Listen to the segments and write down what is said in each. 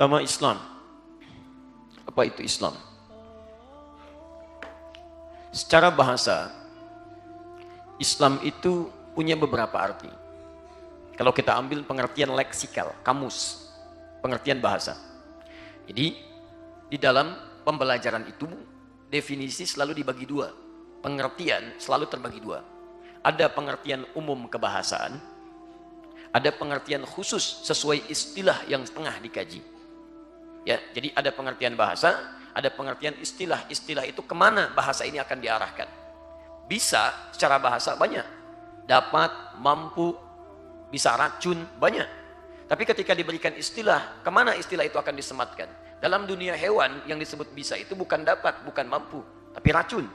Pertama, Islam. Apa itu Islam? Secara bahasa, Islam itu punya beberapa arti. Kalau kita ambil pengertian leksikal, kamus, pengertian bahasa. Jadi, di dalam pembelajaran itu, definisi selalu dibagi dua. Pengertian selalu terbagi dua. Ada pengertian umum kebahasaan, ada pengertian khusus sesuai istilah yang tengah dikaji. Ya, jadi ada pengertian bahasa, ada pengertian istilah. Istilah itu kemana bahasa ini akan diarahkan. Bisa secara bahasa banyak. Dapat, mampu, bisa racun, banyak. Tapi ketika diberikan istilah, kemana istilah itu akan disematkan? Dalam dunia hewan yang disebut bisa itu bukan dapat, bukan mampu, tapi racun.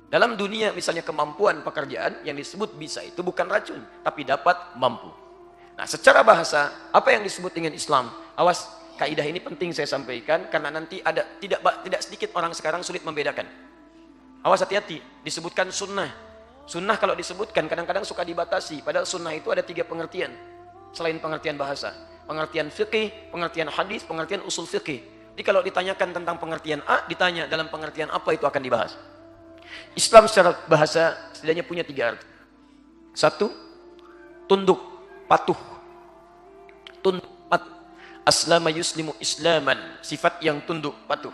Dalam dunia misalnya kemampuan pekerjaan yang disebut bisa itu bukan racun, tapi dapat, mampu. Nah, secara bahasa, apa yang disebut dengan Islam? Awas, kaidah ini penting saya sampaikan karena nanti ada tidak sedikit orang sekarang sulit membedakan. Awas, hati-hati, disebutkan sunnah. Sunnah kalau disebutkan kadang-kadang suka dibatasi, padahal sunnah itu ada 3 pengertian selain pengertian bahasa. Pengertian fikih, pengertian hadis, pengertian usul fikih. Jadi kalau ditanyakan tentang pengertian A, ditanya dalam pengertian apa itu akan dibahas. Islam secara bahasa setidaknya punya 3 arti. 1, tunduk, patuh. Tunduk, patuh. Aslama yuslimu islaman, sifat yang tunduk, patuh.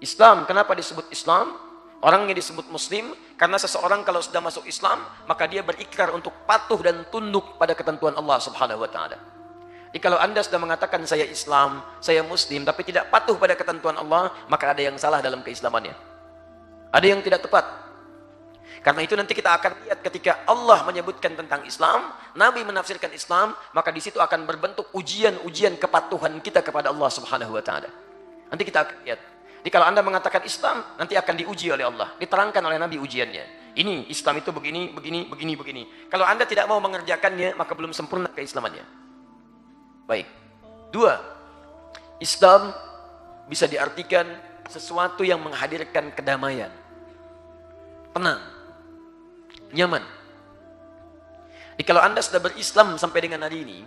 Islam, kenapa disebut Islam? Orangnya disebut muslim karena seseorang kalau sudah masuk Islam, maka dia berikrar untuk patuh dan tunduk pada ketentuan Allah Subhanahu wa taala. Jadi kalau Anda sudah mengatakan saya Islam, saya muslim tapi tidak patuh pada ketentuan Allah, maka ada yang salah dalam keislamannya. Ada yang tidak tepat. Karena itu nanti kita akan lihat ketika Allah menyebutkan tentang Islam, Nabi menafsirkan Islam, maka di situ akan berbentuk ujian-ujian kepatuhan kita kepada Allah Subhanahu wa taala. Nanti kita akan lihat. Jadi kalau Anda mengatakan Islam, nanti akan diuji oleh Allah, diterangkan oleh Nabi ujiannya. Ini Islam itu begini, begini, begini, begini. Kalau Anda tidak mau mengerjakannya, maka belum sempurna keislamannya. Baik. 2. Islam bisa diartikan sesuatu yang menghadirkan kedamaian. Tenang. Nyaman. Jadi kalau Anda sudah berislam sampai dengan hari ini,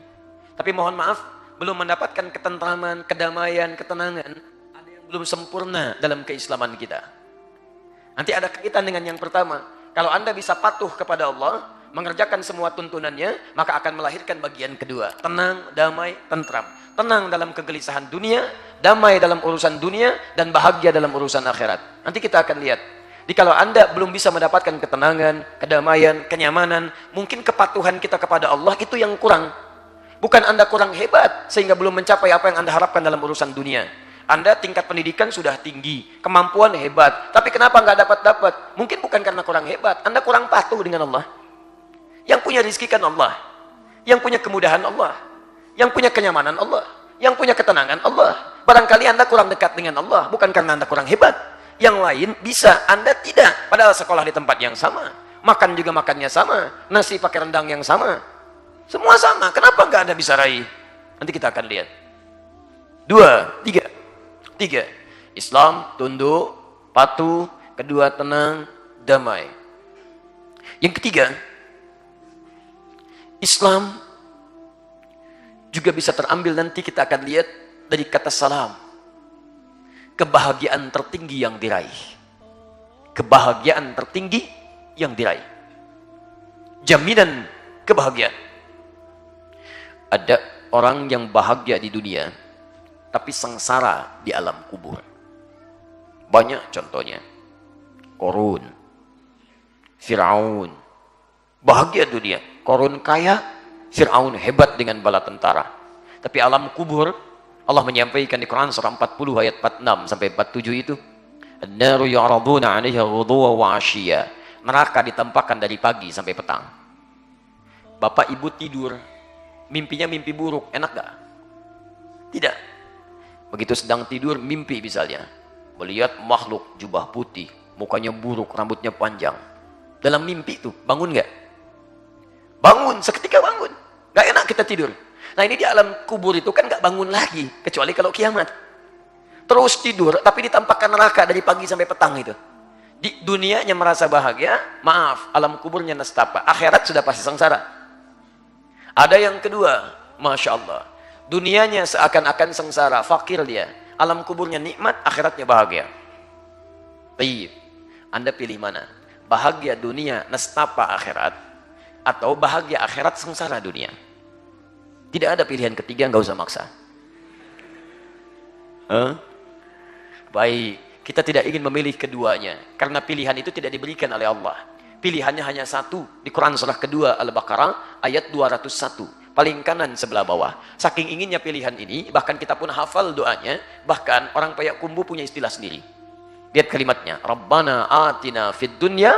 tapi mohon maaf, belum mendapatkan ketentraman, kedamaian, ketenangan, ada yang belum sempurna dalam keislaman kita. Nanti ada kaitan dengan yang pertama. Kalau Anda bisa patuh kepada Allah, mengerjakan semua tuntunannya, maka akan melahirkan bagian kedua. Tenang, damai, tentram. Tenang dalam kegelisahan dunia, damai dalam urusan dunia, dan bahagia dalam urusan akhirat. Nanti kita akan lihat. Jadi kalau Anda belum bisa mendapatkan ketenangan, kedamaian, kenyamanan, mungkin kepatuhan kita kepada Allah itu yang kurang. Bukan Anda kurang hebat, sehingga belum mencapai apa yang Anda harapkan dalam urusan dunia. Anda tingkat pendidikan sudah tinggi, kemampuan hebat, tapi kenapa nggak dapat-dapat? Mungkin bukan karena kurang hebat, Anda kurang patuh dengan Allah. Yang punya rizki kan Allah, yang punya kemudahan Allah, yang punya kenyamanan Allah, yang punya ketenangan Allah. Barangkali Anda kurang dekat dengan Allah, bukan karena Anda kurang hebat. Yang lain bisa, Anda tidak. Padahal sekolah di tempat yang sama, makan juga makannya sama, nasi pakai rendang yang sama, semua sama. Kenapa nggak Anda bisa raih? Nanti kita akan lihat. 2, 3. 3. Islam, tunduk, patuh. Kedua, tenang, damai. Yang ketiga, Islam juga bisa terambil, nanti kita akan lihat dari kata salam. Kebahagiaan tertinggi yang diraih. Kebahagiaan tertinggi yang diraih. Jaminan kebahagiaan. Ada orang yang bahagia di dunia, tapi sengsara di alam kubur. Banyak contohnya. Korun, Fir'aun, bahagia dunia. Korun kaya, Fir'aun hebat dengan bala tentara. Tapi alam kubur, Allah menyampaikan di Quran surah 40 ayat 46 sampai 47 itu, an-naru yu'raduna 'alaiha ghuduwwan wa 'ashiyya. Neraka ditampakkan dari pagi sampai petang. Bapak ibu tidur, mimpinya mimpi buruk, enak gak? Tidak. Begitu sedang tidur, mimpi misalnya melihat makhluk jubah putih, mukanya buruk, rambutnya panjang. Dalam mimpi itu, bangun gak? Bangun, seketika bangun. Gak enak kita tidur. Nah ini di alam kubur itu kan gak bangun lagi, kecuali kalau kiamat. Terus tidur, tapi ditampakkan neraka dari pagi sampai petang itu. Di dunianya merasa bahagia, maaf, alam kuburnya nestapa. Akhirat sudah pasti sengsara. Ada yang kedua, Masya Allah, Dunianya seakan-akan sengsara, fakir dia. Alam kuburnya nikmat, akhiratnya bahagia. Baik, Anda pilih mana? Bahagia dunia, nestapa akhirat, atau bahagia akhirat, sengsara dunia? Tidak ada pilihan ketiga, nggak usah maksa. Baik, kita tidak ingin memilih keduanya, karena pilihan itu tidak diberikan oleh Allah. Pilihannya hanya satu, di Quran surah kedua Al-Baqarah ayat 201. Paling kanan sebelah bawah. Saking inginnya pilihan ini, bahkan kita pun hafal doanya, bahkan orang Payakumbuh punya istilah sendiri. Lihat kalimatnya, Rabbana atina fid dunya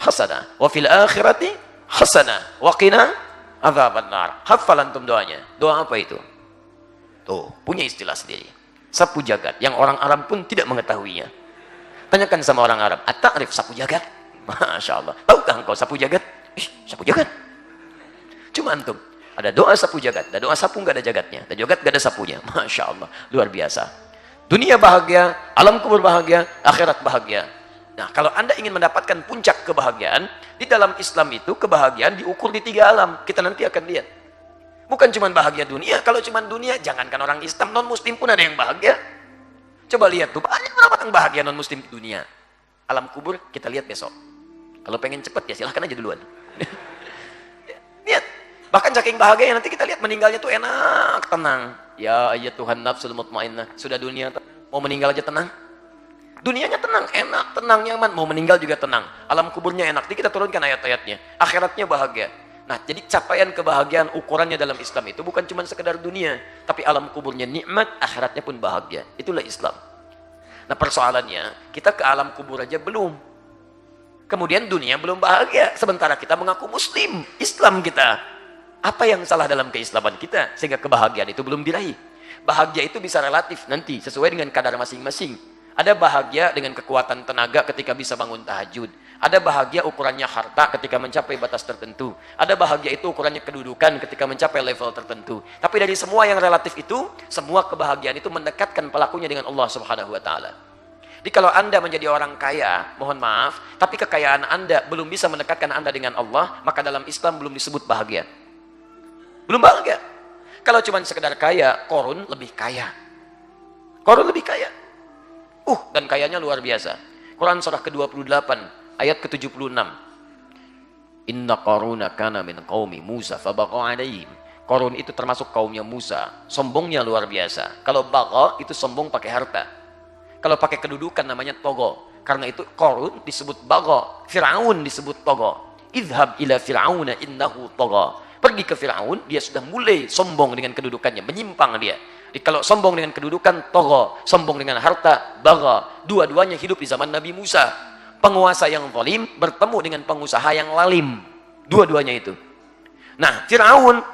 hasanah, wa fil akhirati hasanah, wa qina adzabannar. Hafal antum doanya. Doa apa itu? Tuh, punya istilah sendiri. Sapu jagat, yang orang Arab pun tidak mengetahuinya. Tanyakan sama orang Arab, at-ta'rif sapu jagat? Masya Allah. Tahukah engkau sapu jagat? Sapu jagat? Cuma antum. Ada doa sapu jagat, ada doa sapu nggak ada jagatnya, ada jagat nggak ada sapunya. Masya Allah, luar biasa. Dunia bahagia, alam kubur bahagia, akhirat bahagia. Nah, kalau Anda ingin mendapatkan puncak kebahagiaan, di dalam Islam itu kebahagiaan diukur di 3 alam. Kita nanti akan lihat. Bukan cuma bahagia dunia, kalau cuma dunia, jangankan orang Islam, non-Muslim pun ada yang bahagia. Coba lihat tuh, banyak orang bahagia non-Muslim di dunia. Alam kubur, kita lihat besok. Kalau pengen cepat ya silahkan aja duluan. Lihat. Bahkan saking bahagia nanti kita lihat meninggalnya tuh enak, tenang. Ya Tuhan nafsul mutmainnah. Sudah dunia mau meninggal aja tenang. Dunianya tenang, enak, tenang, nyaman. Mau meninggal juga tenang. Alam kuburnya enak. Jadi kita turunkan ayat-ayatnya. Akhiratnya bahagia. Nah, jadi capaian kebahagiaan ukurannya dalam Islam itu bukan cuma sekedar dunia, tapi alam kuburnya nikmat, akhiratnya pun bahagia. Itulah Islam. Nah, persoalannya kita ke alam kubur aja belum. Kemudian dunia belum bahagia. Sementara kita mengaku Muslim, Islam kita. Apa yang salah dalam keislaman kita sehingga kebahagiaan itu belum diraih? Bahagia itu bisa relatif nanti sesuai dengan kadar masing-masing. Ada bahagia dengan kekuatan tenaga ketika bisa bangun tahajud. Ada bahagia ukurannya harta ketika mencapai batas tertentu. Ada bahagia itu ukurannya kedudukan ketika mencapai level tertentu. Tapi dari semua yang relatif itu, semua kebahagiaan itu mendekatkan pelakunya dengan Allah Subhanahu wa taala. Jadi kalau Anda menjadi orang kaya, mohon maaf, tapi kekayaan Anda belum bisa mendekatkan Anda dengan Allah, maka dalam Islam belum disebut bahagia. Belum bahagia. Kalau cuma sekedar kaya, Qarun lebih kaya. Qarun lebih kaya. Dan kayanya luar biasa. Quran surah ke-28, ayat ke-76. Inna Qaruna kana min qaumi Musa fabagha alaihim. Qarun itu termasuk kaumnya Musa. Sombongnya luar biasa. Kalau bagha itu sombong pakai harta. Kalau pakai kedudukan namanya togo. Karena itu Qarun disebut bagha. Fir'aun disebut togo. Idhab ila fir'auna innahu togo. Pergi ke Fir'aun, dia sudah mulai sombong dengan kedudukannya, menyimpang dia. Jadi kalau sombong dengan kedudukan, togo. Sombong dengan harta, bagha. Dua-duanya hidup di zaman Nabi Musa. Penguasa yang zalim bertemu dengan pengusaha yang lalim. Dua-duanya itu. Nah, Fir'aun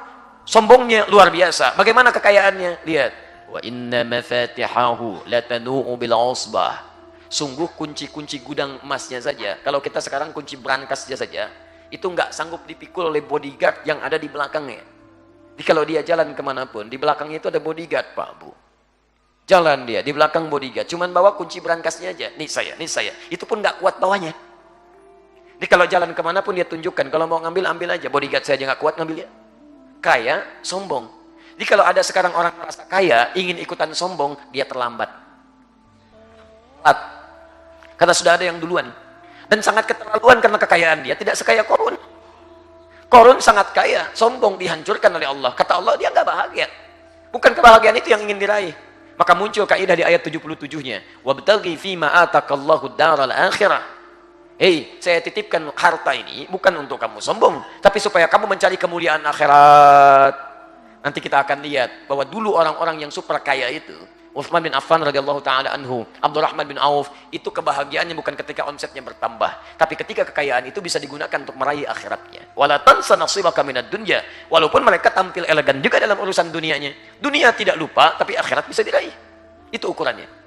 sombongnya luar biasa. Bagaimana kekayaannya? Lihat. Wa inna mafatihahu latanu'u bil usbah. Sungguh kunci-kunci gudang emasnya saja. Kalau kita sekarang kunci brankasnya saja. Itu nggak sanggup dipikul oleh bodyguard yang ada di belakangnya. Jadi kalau dia jalan kemanapun, di belakangnya itu ada bodyguard, Pak Bu. Jalan dia, di belakang bodyguard. Cuman bawa kunci brankasnya aja. Nih saya. Itu pun nggak kuat bawanya. Jadi kalau jalan kemanapun dia tunjukkan. Kalau mau ngambil, ambil aja. Bodyguard saya aja nggak kuat ngambilnya. Kaya, sombong. Jadi kalau ada sekarang orang merasa kaya, ingin ikutan sombong, dia terlambat. Karena sudah ada yang duluan. Dan sangat keterlaluan karena kekayaan dia, tidak sekaya Qarun. Qarun sangat kaya, sombong, dihancurkan oleh Allah. Kata Allah, dia nggak bahagia. Bukan kebahagiaan itu yang ingin diraih. Maka muncul kaidah di ayat 77-nya. Wabtaghi fima atakallahu daral akhirah. Hei, saya titipkan harta ini bukan untuk kamu sombong, tapi supaya kamu mencari kemuliaan akhirat. Nanti kita akan lihat bahwa dulu orang-orang yang super kaya itu, Utsman bin Affan radhiyallahu taala anhu, Abdurrahman bin Auf, itu kebahagiaannya bukan ketika omsetnya bertambah, tapi ketika kekayaan itu bisa digunakan untuk meraih akhiratnya. Wala tansa nasibaka minad dunya. Walaupun mereka tampil elegan juga dalam urusan dunianya. Dunia tidak lupa, tapi akhirat bisa diraih. Itu ukurannya.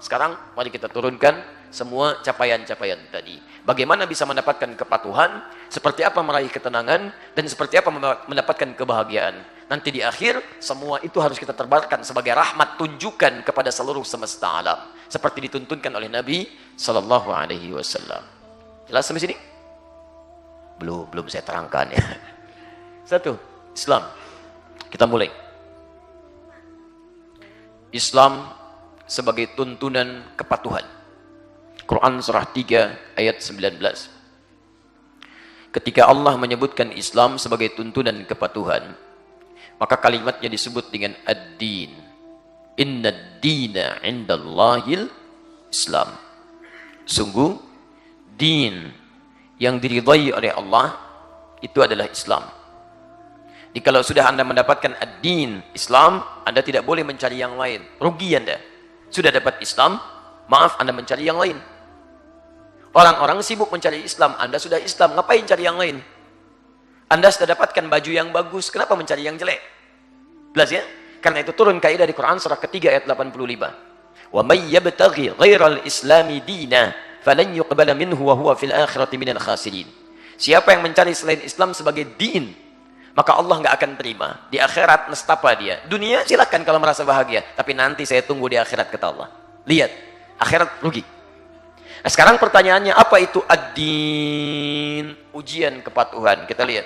Sekarang mari kita turunkan semua capaian-capaian tadi. Bagaimana bisa mendapatkan kepatuhan, seperti apa meraih ketenangan, dan seperti apa mendapatkan kebahagiaan. Nanti di akhir, semua itu harus kita terbarkan sebagai rahmat tunjukkan kepada seluruh semesta alam. Seperti dituntunkan oleh Nabi Sallallahu Alaihi Wasallam. Jelas sampai sini? Belum saya terangkan ya. Satu, Islam. Kita mulai. Islam sebagai tuntunan kepatuhan. Quran surah 3 ayat 19. Ketika Allah menyebutkan Islam sebagai tuntunan kepatuhan, maka kalimatnya disebut dengan ad-din. Inna ad-dina 'indallahil Islam. Sungguh din yang diridhai oleh Allah itu adalah Islam. Jadi kalau sudah Anda mendapatkan ad-din, Islam, Anda tidak boleh mencari yang lain. Rugi Anda. Sudah dapat Islam, maaf, Anda mencari yang lain. Orang-orang sibuk mencari Islam, Anda sudah Islam, ngapain cari yang lain? Anda sudah dapatkan baju yang bagus, kenapa mencari yang jelek? Jelas ya? Karena itu turun kaidah di Quran surah ketiga ayat 85. Wa may yabtaghi ghairal islami dina falan yuqbala minhu wa huwa fil akhirati minal khasirin. Siapa yang mencari selain Islam sebagai din, maka Allah nggak akan terima. Di akhirat nestapa dia. Dunia silakan kalau merasa bahagia, tapi nanti saya tunggu di akhirat kata Allah. Lihat, akhirat rugi. Nah, sekarang pertanyaannya, apa itu ad-din? Ujian kepatuhan. Kita lihat.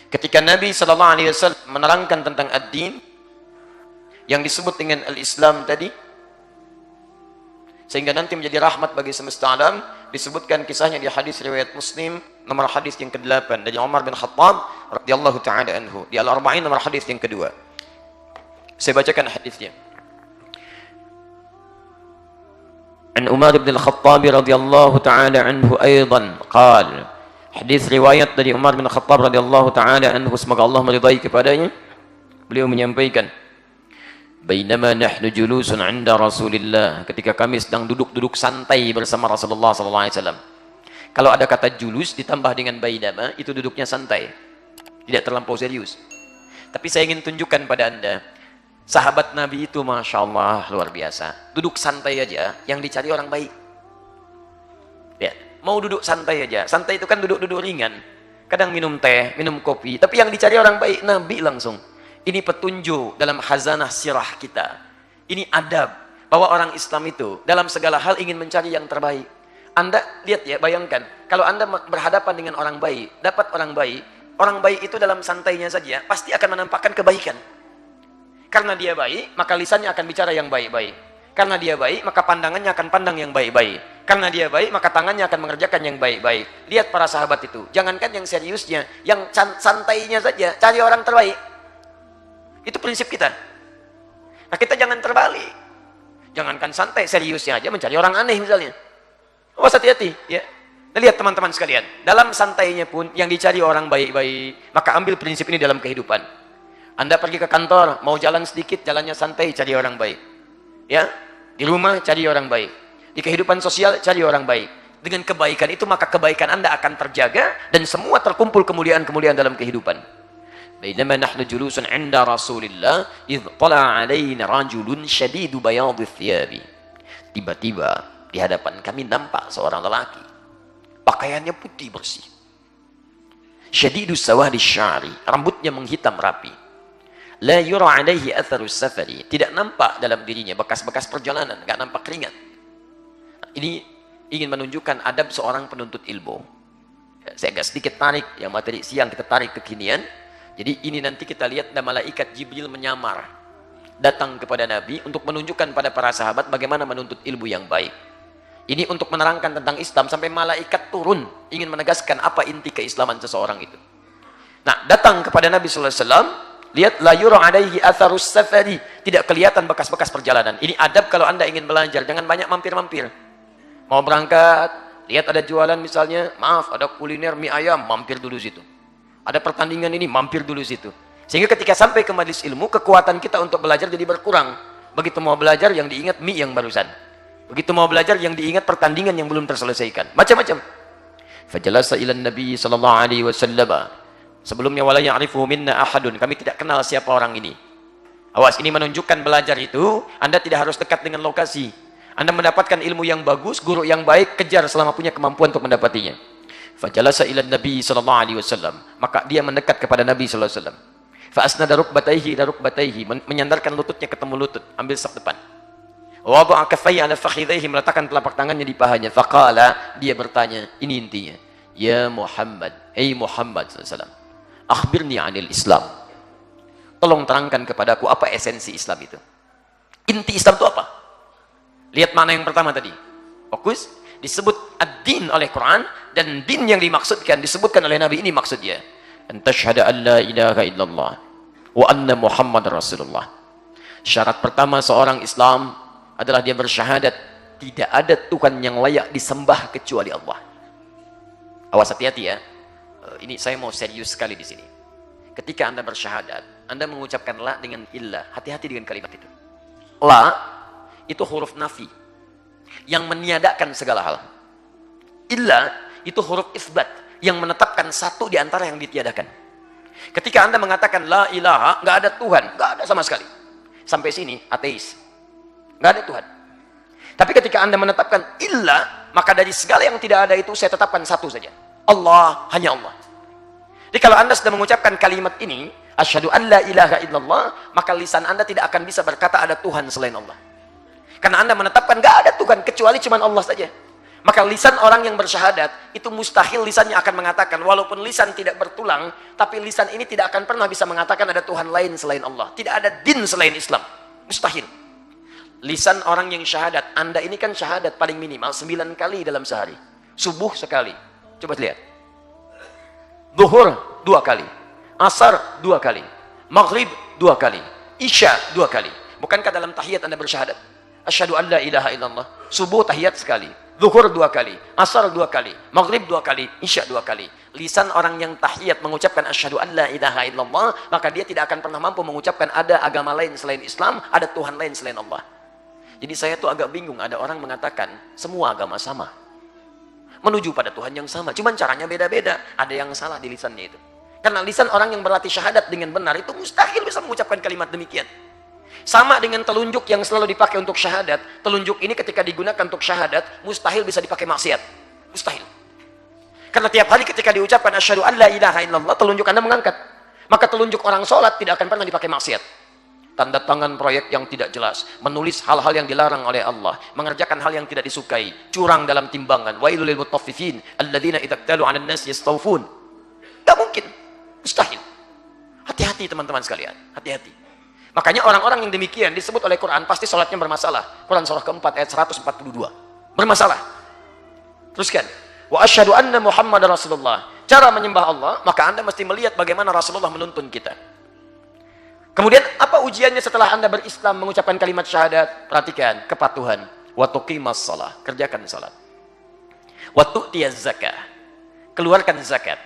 Ketika Nabi SAW menerangkan tentang ad-din, yang disebut dengan al-Islam tadi, sehingga nanti menjadi rahmat bagi semesta alam, disebutkan kisahnya di hadis riwayat Muslim, nomor hadis yang ke-8, dari Umar bin Khattab radhiyallahu ta'ala anhu. Di Al-Arba'in nomor hadis yang kedua. Saya bacakan hadisnya. An Umar bin Khattab radhiyallahu ta'ala anhu aidan qala. Hadis riwayat dari Umar bin Khattab radhiyallahu ta'ala anhu, semoga Allah meridai kepadanya. Beliau menyampaikan, bainama nahnu julusun 'inda Rasulillah, ketika kami sedang duduk-duduk santai bersama Rasulullah sallallahu alaihi wasallam. Kalau ada kata julus ditambah dengan bainama, itu duduknya santai. Tidak terlampau serius. Tapi saya ingin tunjukkan pada Anda, sahabat Nabi itu Masya Allah luar biasa. Duduk santai aja, yang dicari orang baik. Ya, mau duduk santai aja. Santai itu kan duduk-duduk ringan. Kadang minum teh, minum kopi. Tapi yang dicari orang baik, Nabi langsung. Ini petunjuk dalam khazanah sirah kita. Ini adab. Bahwa orang Islam itu dalam segala hal ingin mencari yang terbaik. Anda lihat ya, bayangkan. Kalau Anda berhadapan dengan orang baik, dapat orang baik itu dalam santainya saja, pasti akan menampakkan kebaikan. Karena dia baik, maka lisannya akan bicara yang baik-baik. Karena dia baik, maka pandangannya akan pandang yang baik-baik. Karena dia baik, maka tangannya akan mengerjakan yang baik-baik. Lihat para sahabat itu. Jangankan yang seriusnya, yang santainya saja, cari orang terbaik. Itu prinsip kita. Nah, kita jangan terbalik. Jangankan santai, seriusnya aja mencari orang aneh misalnya. Awas hati-hati, ya. Nah, lihat teman-teman sekalian, dalam santainya pun yang dicari orang baik-baik, maka ambil prinsip ini dalam kehidupan. Anda pergi ke kantor, mau jalan sedikit, jalannya santai, cari orang baik. Ya, di rumah cari orang baik. Di kehidupan sosial cari orang baik. Dengan kebaikan itu maka kebaikan Anda akan terjaga dan semua terkumpul kemuliaan-kemuliaan dalam kehidupan. Bainama nahnu julusun 'inda Rasulillah idh tala'a 'alaina rajulun shadidu bayadhi thiyabi. Tiba-tiba di hadapan kami nampak seorang lelaki. Pakaiannya putih bersih. Shadidu sawadi sya'ri, rambutnya menghitam rapi. La yura 'alaihi atharus safari, tidak nampak dalam dirinya bekas-bekas perjalanan, enggak nampak keringat. Ini ingin menunjukkan adab seorang penuntut ilmu. Saya agak sedikit tarik yang materi siang, kita tarik kekinian. Jadi ini nanti kita lihat ada malaikat Jibril menyamar datang kepada Nabi untuk menunjukkan pada para sahabat bagaimana menuntut ilmu yang baik. Ini untuk menerangkan tentang Islam sampai malaikat turun ingin menegaskan apa inti keislaman seseorang itu. Nah, datang kepada Nabi sallallahu alaihi wasallam, lihat la yura 'alaihi atharus safari, tidak kelihatan bekas-bekas perjalanan. Ini adab kalau Anda ingin belajar, jangan banyak mampir-mampir. Mau berangkat, lihat ada jualan misalnya, maaf ada kuliner mie ayam, mampir dulu situ. Ada pertandingan ini, mampir dulu situ. Sehingga ketika sampai ke majelis ilmu, kekuatan kita untuk belajar jadi berkurang. Begitu mau belajar, yang diingat mie yang barusan. Begitu mau belajar, yang diingat pertandingan yang belum terselesaikan. Macam-macam. Fajalasa ilan Nabi sallallahu alaihi wasallam. Sebelumnya wala ya'rifuhu minna ahadun. Kami tidak kenal siapa orang ini. Awas, ini menunjukkan belajar itu, Anda tidak harus dekat dengan lokasi. Anda mendapatkan ilmu yang bagus, guru yang baik, kejar selama punya kemampuan untuk mendapatinya. Fajalasa ila Nabi sallallahu alaihi wasallam, maka dia mendekat kepada Nabi sallallahu alaihi wasallam. Fa asnada rukbatayhi ila rukbatayhi, menyandarkan lututnya ketemu lutut, ambil saf depan. Wa wada'a kaffayhi ala fakhidhayhi, meletakkan telapak tangannya di pahanya. Faqala, dia bertanya, ini intinya. Ya Muhammad, hey Muhammad sallallahu alaihi wasallam, akhbirni 'anil Islam. Tolong terangkan kepadaku apa esensi Islam itu. Inti Islam itu apa? Lihat mana yang pertama tadi. Fokus. Disebut ad-din oleh Quran, dan din yang dimaksudkan disebutkan oleh Nabi ini maksudnya an tashhada an la ilaha illallah wa anna Muhammad Rasulullah. Syarat pertama seorang Islam adalah dia bersyahadat tidak ada Tuhan yang layak disembah kecuali Allah. Awas, hati-hati ya. Ini saya mau serius sekali di sini. Ketika Anda bersyahadat, Anda mengucapkan la dengan illah. Hati-hati dengan kalimat itu. La itu huruf nafi yang meniadakan segala hal. Illa itu huruf isbat yang menetapkan satu di antara yang ditiadakan. Ketika Anda mengatakan la ilaha, nggak ada Tuhan, nggak ada sama sekali. Sampai sini ateis, nggak ada Tuhan. Tapi ketika Anda menetapkan illa, maka dari segala yang tidak ada itu saya tetapkan satu saja. Allah, hanya Allah. Jadi kalau Anda sudah mengucapkan kalimat ini, asyhadu an la ilaha illallah, maka lisan Anda tidak akan bisa berkata ada Tuhan selain Allah. Karena Anda menetapkan nggak ada Tuhan kecuali cuma Allah saja. Maka lisan orang yang bersyahadat itu mustahil lisannya akan mengatakan, walaupun lisan tidak bertulang, tapi lisan ini tidak akan pernah bisa mengatakan ada Tuhan lain selain Allah. Tidak ada din selain Islam. Mustahil. Lisan orang yang syahadat, Anda ini kan syahadat paling minimal 9 kali dalam sehari. Subuh sekali. Coba lihat. Zuhur 2 kali. Asar 2 kali. Maghrib 2 kali. Isya 2 kali. Bukankah dalam tahiyat Anda bersyahadat? Asyhadu an la ilaha illallah. Subuh tahiyat sekali. Zuhur 2 kali. Asar 2 kali. Maghrib 2 kali. Isya 2 kali. Lisan orang yang tahiyat mengucapkan asyhadu an la ilaha illallah, maka dia tidak akan pernah mampu mengucapkan ada agama lain selain Islam, ada Tuhan lain selain Allah. Jadi saya tuh agak bingung, ada orang mengatakan semua agama sama, menuju pada Tuhan yang sama, cuman caranya beda-beda. Ada yang salah di lisannya itu. Karena lisan orang yang berlatih syahadat dengan benar itu mustahil bisa mengucapkan kalimat demikian. Sama dengan telunjuk yang selalu dipakai untuk syahadat. Telunjuk ini ketika digunakan untuk syahadat, mustahil bisa dipakai maksiat. Mustahil. Karena tiap hari ketika diucapkan asyhadu an la ilaha illallah, telunjuk Anda mengangkat. Maka telunjuk orang sholat tidak akan pernah dipakai maksiat. Tanda tangan proyek yang tidak jelas, menulis hal-hal yang dilarang oleh Allah, mengerjakan hal yang tidak disukai, curang dalam timbangan, wailul lil mutaffifin alladzina idza iktalu 'alan nas yastawfun. Enggak mungkin. Mustahil. Hati-hati teman-teman sekalian, hati-hati. Makanya orang-orang yang demikian disebut oleh Quran pasti sholatnya bermasalah. Quran surah keempat ayat 142. Bermasalah. Teruskan. Wa asyhadu anna Muhammad Rasulullah. Cara menyembah Allah, maka Anda mesti melihat bagaimana Rasulullah menuntun kita. Kemudian apa ujiannya setelah Anda berislam mengucapkan kalimat syahadat? Perhatikan, kepatuhan. Wa tuqimas shalah, kerjakan salat. Wa tu'tiyaz zakah, keluarkan zakat.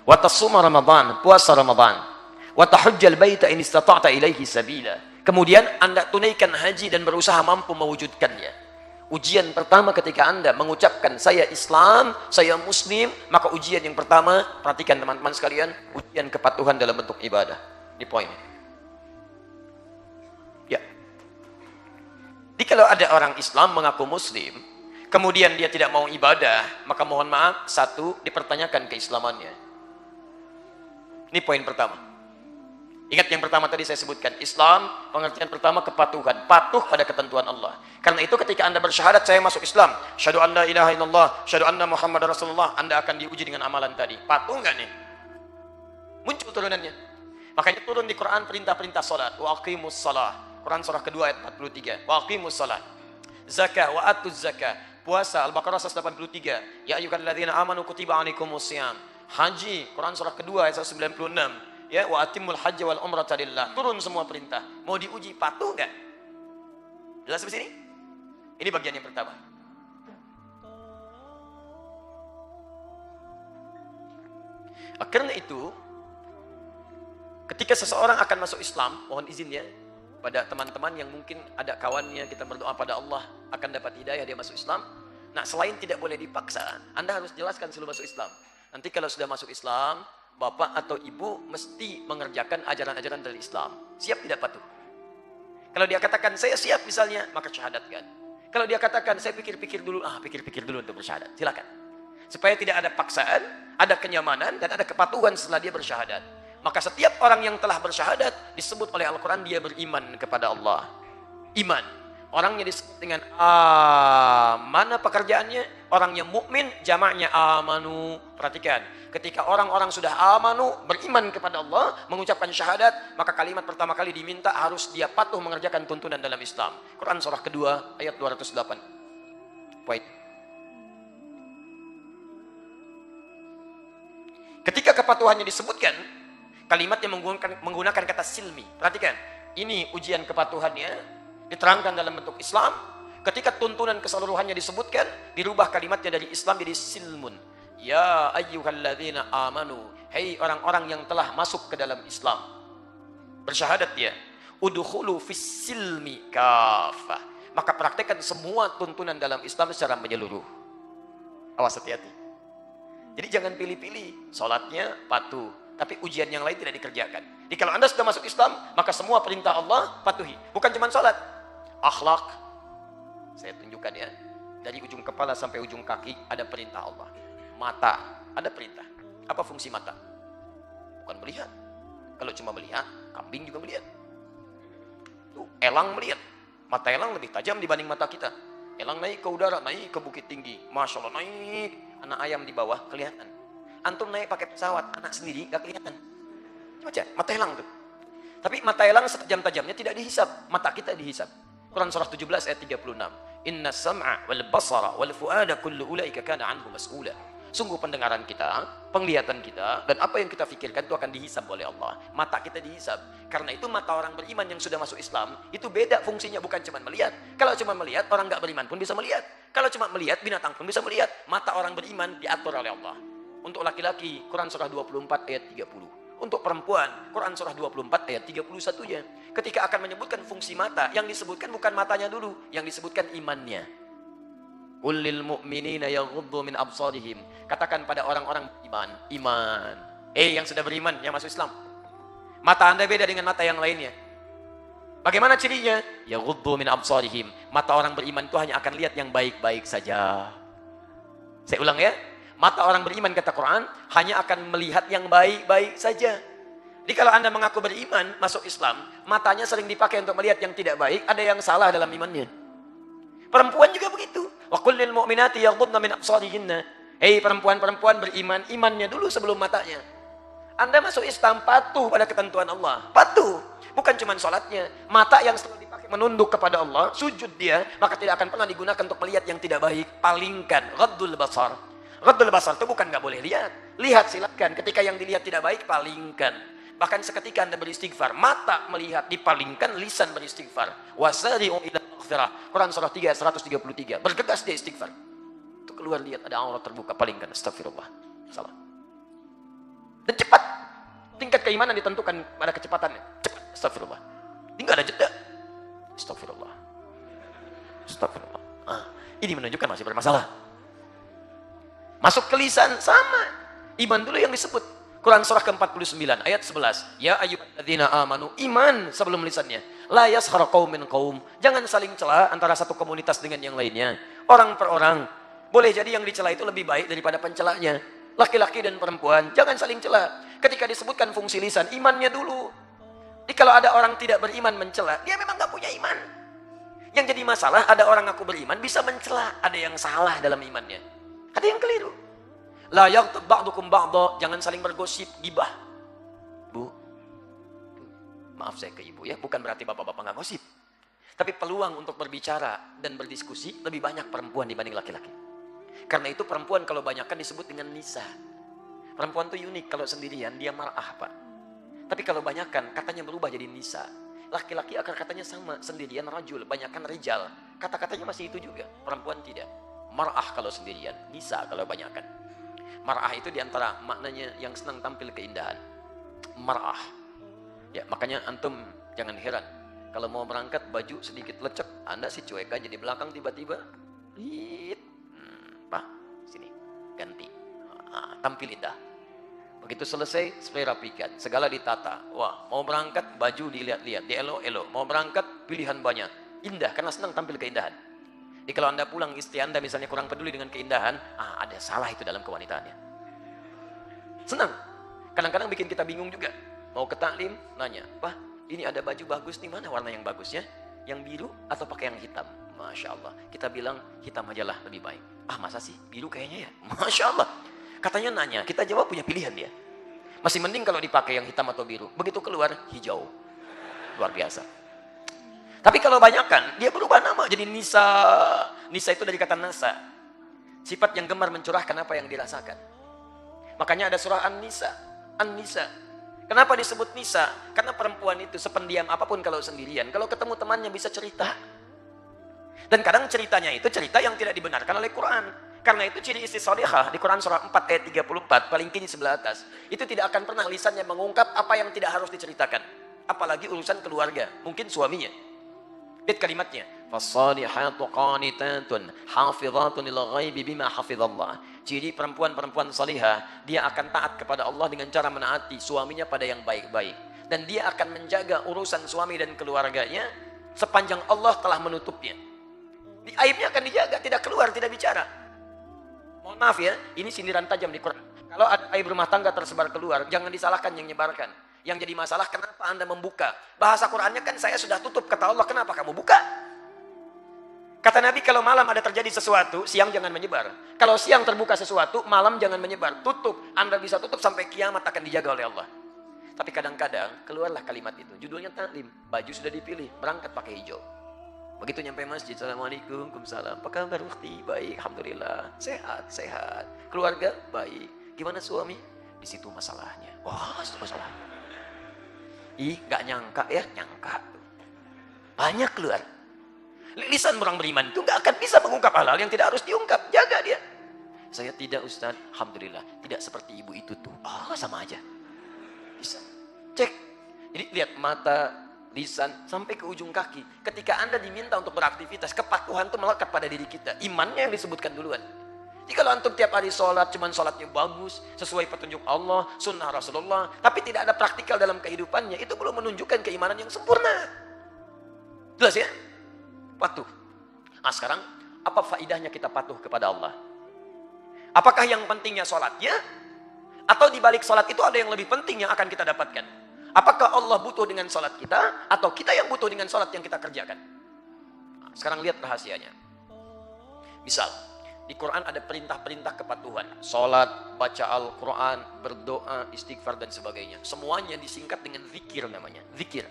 Wa tasuma Ramadan, puasa Ramadan. Wa tahujjal baita in istata'ta ilaihi sabila. Kemudian Anda tunaikan haji dan berusaha mampu mewujudkannya. Ujian pertama ketika Anda mengucapkan saya Islam, saya Muslim, maka ujian yang pertama, perhatikan teman-teman sekalian, ujian kepatuhan dalam bentuk ibadah. Ini poinnya. Ya. Jadi kalau ada orang Islam mengaku Muslim, kemudian dia tidak mau ibadah, maka mohon maaf, satu, dipertanyakan keislamannya. Ini poin pertama. Ingat yang pertama tadi saya sebutkan, Islam, pengertian pertama kepatuhan, patuh pada ketentuan Allah. Karena itu ketika Anda bersyahadat, saya masuk Islam, syahadu an la ilaha illallah, syahadu anna Muhammad Rasulullah, Anda akan diuji dengan amalan tadi. Patuh nggak nih? Muncul turunannya. Makanya turun di Quran perintah-perintah salat, wa aqimus shalah. Quran surah kedua ayat 43, wa aqimus shalah. Zakah, wa atuz zakah. Puasa, Al-Baqarah 183, ya ayyuhalladzina amanu kutiba alaikumus syiyam. Haji, Quran surah kedua ayat 196. Ya, wa atimul hajj wal umrata lillah. Turun semua perintah. Mau diuji patuh enggak? Jelas sampai sini? Ini bagian yang pertama. Karena itu, ketika seseorang akan masuk Islam, mohon izin ya, pada teman-teman yang mungkin ada kawannya, kita berdoa pada Allah akan dapat hidayah dia masuk Islam. Nah, selain tidak boleh dipaksa, Anda harus jelaskan sebelum masuk Islam. Nanti kalau sudah masuk Islam, bapak atau ibu mesti mengerjakan ajaran-ajaran dari Islam. Siap tidak patuh? Kalau dia katakan saya siap misalnya, maka syahadatkan. Kalau dia katakan saya pikir-pikir dulu, pikir-pikir dulu untuk bersyahadat. Silakan. Supaya tidak ada paksaan, ada kenyamanan dan ada kepatuhan setelah dia bersyahadat. Maka setiap orang yang telah bersyahadat disebut oleh Al-Quran dia beriman kepada Allah. Iman. Orangnya disebut dengan mana pekerjaannya? Orang yang mukmin jamaknya amanu. Perhatikan, ketika orang-orang sudah amanu, beriman kepada Allah, mengucapkan syahadat, maka kalimat pertama kali diminta harus dia patuh mengerjakan tuntunan dalam Islam. Quran surah kedua ayat 208. Poin. Ketika kepatuhannya disebutkan, kalimatnya menggunakan kata silmi. Perhatikan, ini ujian kepatuhannya diterangkan dalam bentuk Islam. Ketika tuntunan keseluruhannya disebutkan, dirubah kalimatnya dari Islam jadi silmun. Ya ayyuhalladzina amanu, hei orang-orang yang telah masuk ke dalam Islam, bersyahadat dia, udkhulu fis silmi kafah. Maka praktekkan semua tuntunan dalam Islam secara menyeluruh. Awas, hati-hati. Jadi jangan pilih-pilih, sholatnya patuh, tapi ujian yang lain tidak dikerjakan. Jadi kalau Anda sudah masuk Islam, maka semua perintah Allah patuhi. Bukan cuma sholat, akhlak. Saya tunjukkan ya, dari ujung kepala sampai ujung kaki ada perintah Allah. Mata, ada perintah. Apa fungsi mata? Bukan melihat. Kalau cuma melihat, kambing juga melihat. Tuh, elang melihat. Mata elang lebih tajam dibanding mata kita. Elang naik ke udara, naik ke bukit tinggi. Masya Allah, naik. Anak ayam di bawah kelihatan. Antum naik pakai pesawat, anak sendiri gak kelihatan. Coba aja, mata elang tuh. Tapi mata elang setajam-tajamnya tidak dihisap, mata kita dihisap. Quran surah 17 ayat 36. Inna sam'a wal basara wal fuada kullu ulaika kana anhu mas'ula. Sungguh pendengaran kita, penglihatan kita, dan apa yang kita pikirkan itu akan dihisap oleh Allah. Mata kita dihisap. Karena itu mata orang beriman yang sudah masuk Islam, itu beda fungsinya, bukan cuma melihat. Kalau cuma melihat, orang nggak beriman pun bisa melihat. Kalau cuma melihat, binatang pun bisa melihat. Mata orang beriman diatur oleh Allah. Untuk laki-laki, Quran surah 24 ayat 30. Untuk perempuan, Quran surah 24 ayat 31-nya. Ketika akan menyebutkan fungsi mata, yang disebutkan bukan matanya dulu, yang disebutkan imannya. Qul lil mu'minina yaghuddu min absarihim. Katakan pada orang-orang iman. Yang sudah beriman, yang masuk Islam. Mata Anda beda dengan mata yang lainnya. Bagaimana cirinya? Yaghuddu min absarihim. Mata orang beriman itu hanya akan lihat yang baik-baik saja. Saya ulang ya. Mata orang beriman, kata Quran, hanya akan melihat yang baik-baik saja. Jadi kalau Anda mengaku beriman, masuk Islam, matanya sering dipakai untuk melihat yang tidak baik, ada yang salah dalam imannya. Perempuan juga begitu. Wa qul lil mu'minati yaghuddna min absarihinna. Hei perempuan-perempuan beriman, imannya dulu sebelum matanya. Anda masuk Islam patuh pada ketentuan Allah. Patuh. Bukan cuma sholatnya. Mata yang selalu dipakai menunduk kepada Allah, sujud dia, maka tidak akan pernah digunakan untuk melihat yang tidak baik. Palingkan. Ghaddul basar. Ghaddul basar itu bukan nggak boleh lihat. Lihat silakan. Ketika yang dilihat tidak baik, palingkan. Bahkan seketika Anda beristighfar, mata melihat dipalingkan, lisan beristighfar. Wasari'u ila maghfirah. Quran surah 3 ayat 133. Bergegas dia istighfar. Itu keluar lihat ada aurat terbuka, palingkan. Astagfirullah. Salah. Dan cepat. Tingkat keimanan ditentukan pada kecepatannya. Cepat. Astagfirullah. Tinggal ada jeda. Astagfirullah. Astagfirullah. Ini menunjukkan masih bermasalah. Masuk ke lisan, sama. Iman dulu yang disebut. Quran surah ke-49 ayat 11. Ya ayyuhalladzina amanu, iman sebelum lisannya. La yaskhar qaumin qaum. Jangan saling cela antara satu komunitas dengan yang lainnya. Orang per orang. Boleh jadi yang dicela itu lebih baik daripada pencelanya. Laki-laki dan perempuan, jangan saling cela. Ketika disebutkan fungsi lisan, imannya dulu. Jadi kalau ada orang tidak beriman mencela, dia memang gak punya iman. Yang jadi masalah, ada orang aku beriman bisa mencela. Ada yang salah dalam imannya. Ada yang keliru. La yaghtab ba'dukum ba'dha, jangan saling bergosip, gibah. Bu, maaf saya ke ibu ya, bukan berarti bapak-bapak nggak gosip. Tapi peluang untuk berbicara dan berdiskusi lebih banyak perempuan dibanding laki-laki. Karena itu perempuan kalau banyakkan disebut dengan nisa. Perempuan itu unik, kalau sendirian dia mar'ah pak. Tapi kalau banyakkan katanya berubah jadi nisa. Laki-laki akar katanya sama, sendirian rajul, banyakkan rijal. Kata-katanya masih itu juga, perempuan tidak. Mar'ah kalau sendirian, nisa kalau banyakkan. Mar'ah itu diantara maknanya yang senang tampil keindahan. Mar'ah. Ya, makanya antum jangan heran. Kalau mau berangkat baju sedikit lecek, Anda si cuek aja di belakang tiba-tiba. Pak, sini, ganti. Tampil indah. Begitu selesai, spray rapikan. Segala ditata. Wah, mau berangkat baju dilihat-lihat, dielok-elok. Mau berangkat pilihan banyak. Indah, karena senang tampil keindahan. Jadi kalau Anda pulang, istri Anda misalnya kurang peduli dengan keindahan, ada salah itu dalam kewanitaannya. Senang. Kadang-kadang bikin kita bingung juga. Mau ke taklim, nanya, Pak, ini ada baju bagus nih, mana warna yang bagusnya? Yang biru atau pakai yang hitam? Masya Allah. Kita bilang hitam aja lah lebih baik. Ah masa sih biru kayaknya ya? Masya Allah. Katanya nanya, kita jawab punya pilihan dia. Masih mending kalau dipakai yang hitam atau biru. Begitu keluar hijau. Luar biasa. Tapi kalau banyakan, dia berubah nama jadi Nisa. Nisa itu dari kata nasa. Sifat yang gemar mencurahkan apa yang dirasakan. Makanya ada surah An-Nisa. An-Nisa. Kenapa disebut Nisa? Karena perempuan itu sependiam apapun kalau sendirian. Kalau ketemu temannya bisa cerita. Dan kadang ceritanya itu cerita yang tidak dibenarkan oleh Quran. Karena itu ciri istri salihah di Quran surah 4 ayat 34, paling kiri sebelah atas. Itu tidak akan pernah lisannya mengungkap apa yang tidak harus diceritakan. Apalagi urusan keluarga, mungkin suaminya. Lihat kalimatnya. Fasalihatu qanitatun hafizatun lil ghaibi bima hafizallah. Ciri perempuan-perempuan salihah, dia akan taat kepada Allah dengan cara menaati suaminya pada yang baik-baik. Dan dia akan menjaga urusan suami dan keluarganya sepanjang Allah telah menutupnya. Aibnya akan dijaga, tidak keluar, tidak bicara. Mohon maaf ya, ini sindiran tajam di Quran. Kalau ada aib rumah tangga tersebar keluar, jangan disalahkan yang nyebarkan. Yang jadi masalah, kenapa Anda membuka? Bahasa Qurannya kan saya sudah tutup, kata Allah, kenapa kamu buka? Kata Nabi, kalau malam ada terjadi sesuatu, siang jangan menyebar. Kalau siang terbuka sesuatu, malam jangan menyebar. Tutup, Anda bisa tutup sampai kiamat akan dijaga oleh Allah. Tapi kadang-kadang keluarlah kalimat itu, judulnya taklim, baju sudah dipilih, berangkat pakai hijau. Begitu nyampe masjid, assalamualaikum, waalaikumsalam. Apa kabar ukhti? Baik, alhamdulillah. Sehat, sehat. Keluarga baik. Gimana suami? Di situ masalahnya. Wah, itu masalahnya. Ih, nggak nyangka ya, nyangka. Banyak keluar. Lisan orang beriman itu nggak akan bisa mengungkap hal-hal yang tidak harus diungkap. Jaga dia. Saya tidak, Ustaz. Alhamdulillah, tidak seperti ibu itu tuh. Ah, sama aja. Bisa. Cek. Jadi lihat mata, lisan, sampai ke ujung kaki. Ketika Anda diminta untuk beraktivitas, kepatuhan itu melekat pada diri kita. Imannya yang disebutkan duluan. Jadi kalau antum tiap hari sholat, cuman sholatnya bagus, sesuai petunjuk Allah, sunnah Rasulullah, tapi tidak ada praktikal dalam kehidupannya, itu belum menunjukkan keimanan yang sempurna. Jelas ya? Patuh. Nah sekarang, apa faidahnya kita patuh kepada Allah? Apakah yang pentingnya sholatnya? Atau di balik sholat itu ada yang lebih penting yang akan kita dapatkan? Apakah Allah butuh dengan sholat kita, atau kita yang butuh dengan sholat yang kita kerjakan? Nah, sekarang lihat rahasianya. Misal, di Quran ada perintah-perintah kepatuhan. Sholat, baca Al-Quran, berdoa, istighfar, dan sebagainya. Semuanya disingkat dengan zikir namanya. Zikir.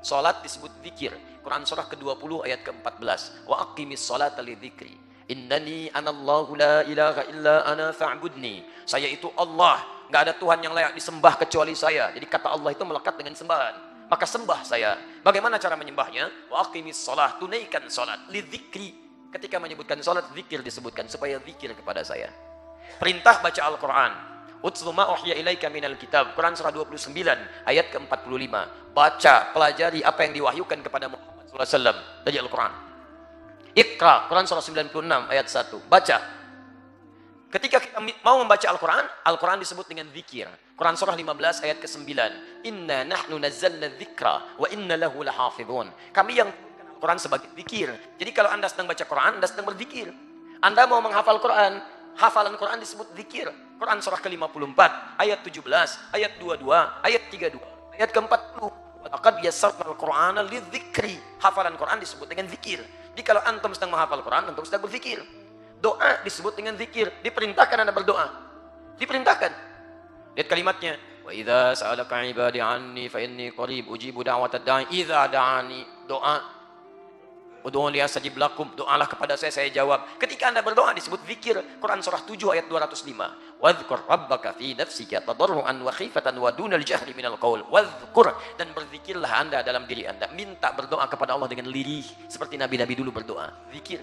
Sholat disebut zikir. Quran surah ke-20 ayat ke-14. Wa aqimis sholata li dzikri. Innani anallahu la ilaha illa ana fa'budni. Saya itu Allah. Nggak ada Tuhan yang layak disembah kecuali saya. Jadi kata Allah itu melekat dengan sembahan. Maka sembah saya. Bagaimana cara menyembahnya? Wa aqimis shalah, tunaikan salat. Li dzikri. Ketika menyebutkan salat, zikir disebutkan supaya zikir kepada saya. Perintah baca Al-Qur'an. Utlu ma uhiya ilaika minal kitab. Quran surah 29 ayat ke-45. Baca, pelajari apa yang diwahyukan kepada Muhammad sallallahu alaihi wasallam dari Al-Qur'an. Iqra, Quran surah 96 ayat 1. Baca. Ketika kita mau membaca Al-Quran, Al-Quran disebut dengan zikir. Quran surah 15 ayat ke-9. Inna nahnu nazzalna dzikra wa inna lahu lahafidhun. Kami yang Al-Quran sebagai zikir. Jadi kalau Anda sedang baca Quran, Anda sedang berzikir. Anda mau menghafal Quran, hafalan Quran disebut zikir. Quran surah ke-54 ayat 17, ayat 22, ayat 32, ayat ke-40. Laqad yassarna al-Qur'ana lidzikri. Hafalan Quran disebut dengan zikir. Jadi kalau antum sedang menghafal Quran, antum sedang berzikir. Doa disebut dengan zikir. Diperintahkan Anda berdoa. Diperintahkan. Lihat kalimatnya. Wa idza sa'alaka 'ibadi 'anni fa inni qarib ujibu da'watad da'i idza da'ani. Doa. Ud'uuni astajib lakum. Doalah kepada saya jawab. Ketika Anda berdoa disebut zikir. Quran surah 7 ayat 205. Wadhkur rabbaka fi nafsika tadarruan wa khifatan wa dunal jahri minal qaul. Wadhkur, dan berzikirlah Anda dalam diri Anda. Minta berdoa kepada Allah dengan lirih seperti nabi-nabi dulu berdoa. Zikir.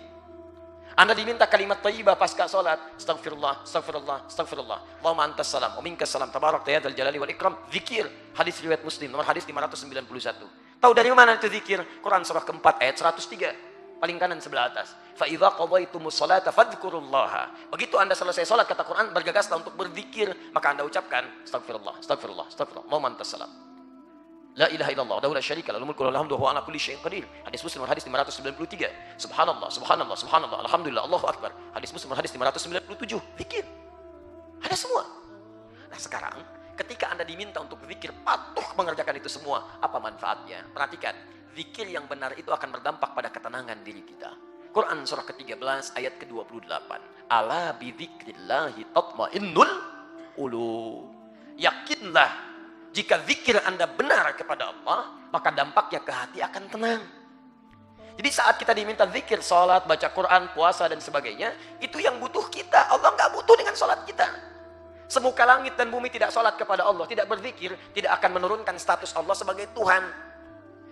Anda diminta kalimat thayyibah pasca salat, astaghfirullah, astaghfirullah, astaghfirullah. Allahumma antas salam, wa minkas salam, tabarakta ya dzal jalali wal ikram. Zikir. Hadis riwayat Muslim, nomor hadis 591. Tahu dari mana itu zikir? Quran surah keempat ayat 103. Paling kanan sebelah atas. Fa idza qadaitumus salata fadhkurullaha. Begitu Anda selesai salat, kata Quran, bergegaslah untuk berzikir, maka Anda ucapkan astaghfirullah, astaghfirullah, astaghfirullah. Allahumma antas salam. La ilaha illallah, la syarika lahu, mulku wa lahu wa ala kulli syai'in qadir. Hadis Muslim hadis 593. Subhanallah, subhanallah, subhanallah, alhamdulillah, Allahu akbar. Hadis Muslim hadis 597. Zikir. Ada semua. Nah, sekarang ketika Anda diminta untuk berzikir, patuh mengerjakan itu semua, apa manfaatnya? Perhatikan. Zikir yang benar itu akan berdampak pada ketenangan diri kita. Quran surah ke-13 ayat ke-28. Ala bidzikrillahi tatmainnul qulub. Yakinlah, jika zikir Anda benar kepada Allah, maka dampaknya ke hati akan tenang. Jadi saat kita diminta zikir, sholat, baca Quran, puasa, dan sebagainya, itu yang butuh kita. Allah nggak butuh dengan sholat kita. Semuka langit dan bumi tidak sholat kepada Allah, tidak berzikir, tidak akan menurunkan status Allah sebagai Tuhan.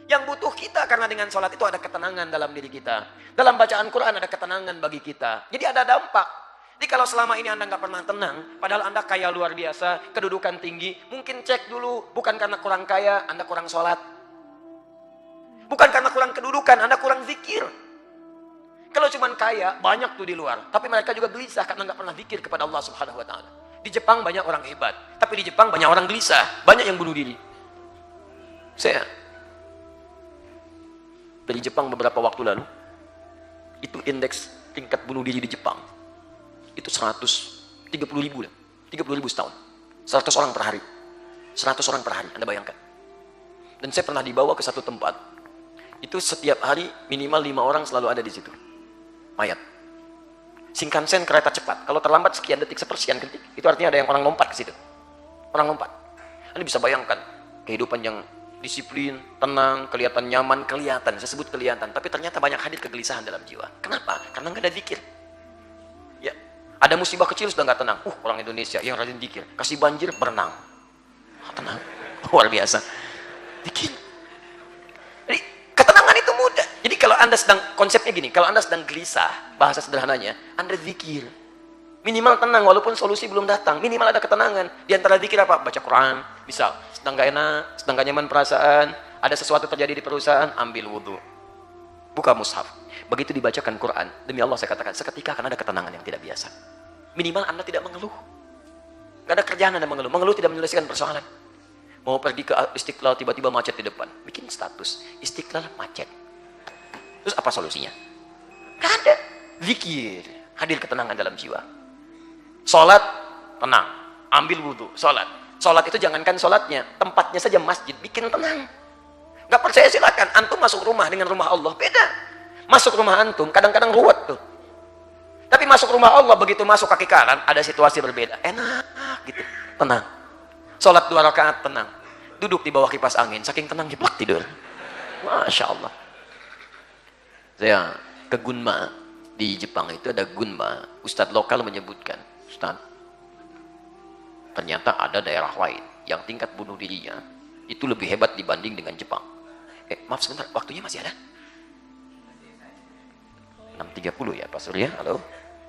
Yang butuh kita, karena dengan sholat itu ada ketenangan dalam diri kita. Dalam bacaan Quran ada ketenangan bagi kita. Jadi ada dampak. Jadi kalau selama ini Anda nggak pernah tenang, padahal Anda kaya luar biasa, kedudukan tinggi, mungkin cek dulu, bukan karena kurang kaya, Anda kurang sholat. Bukan karena kurang kedudukan, Anda kurang zikir. Kalau cuma kaya, banyak tuh di luar. Tapi mereka juga gelisah karena nggak pernah zikir kepada Allah Subhanahu Wa Taala. Di Jepang banyak orang hebat, tapi di Jepang banyak orang gelisah, banyak yang bunuh diri. Saya dari Jepang beberapa waktu lalu, itu indeks tingkat bunuh diri di Jepang itu 130.000 lah, 30.000 setahun, 100 orang per hari, 100 orang per hari, Anda bayangkan. Dan saya pernah dibawa ke satu tempat, itu setiap hari minimal 5 orang selalu ada di situ, mayat. Shinkansen kereta cepat, kalau terlambat sekian detik, sepersekian detik, itu artinya ada yang orang lompat ke situ, orang lompat. Anda bisa bayangkan kehidupan yang disiplin, tenang, kelihatan nyaman, kelihatan, saya sebut kelihatan, tapi ternyata banyak hadir kegelisahan dalam jiwa. Kenapa? Karena nggak ada zikir. Ya, ada musibah kecil sudah nggak tenang. Orang Indonesia yang rajin zikir, kasih banjir berenang, tenang, luar biasa. Zikir. Jadi ketenangan itu mudah. Jadi kalau Anda sedang, konsepnya gini, kalau Anda sedang gelisah, bahasa sederhananya, Anda zikir. Minimal tenang, walaupun solusi belum datang, minimal ada ketenangan. Di antara zikir apa? Baca Quran, misal sedang gak enak, sedang gak nyaman perasaan, ada sesuatu terjadi di perusahaan, ambil wudhu, buka mushaf. Begitu dibacakan Quran, demi Allah saya katakan, seketika akan ada ketenangan yang tidak biasa. Minimal Anda tidak mengeluh. Gak ada kerjaan Anda mengeluh. Mengeluh tidak menyelesaikan persoalan. Mau pergi ke Istiqlal, tiba-tiba macet di depan, bikin status, Istiqlal macet. Terus apa solusinya? Gak ada. Zikir, hadir ketenangan dalam jiwa. Sholat, tenang, ambil wudhu, sholat. Sholat itu jangankan sholatnya, tempatnya saja masjid, bikin tenang. Gak percaya silakan, antum masuk rumah dengan rumah Allah, beda. Masuk rumah antum, kadang-kadang ruwet tuh. Tapi masuk rumah Allah, begitu masuk kaki kanan, ada situasi berbeda. Enak, gitu, tenang. Sholat 2 rakaat, tenang. Duduk di bawah kipas angin, saking tenang, jeblak tidur. Masya Allah. Saya ke Gunma, di Jepang itu ada Gunma, ustadz lokal menyebutkan, Ustaz, ternyata ada daerah lain yang tingkat bunuh dirinya itu lebih hebat dibanding dengan Jepang. Maaf sebentar, waktunya masih ada? 6.30 ya Pak Surya, halo?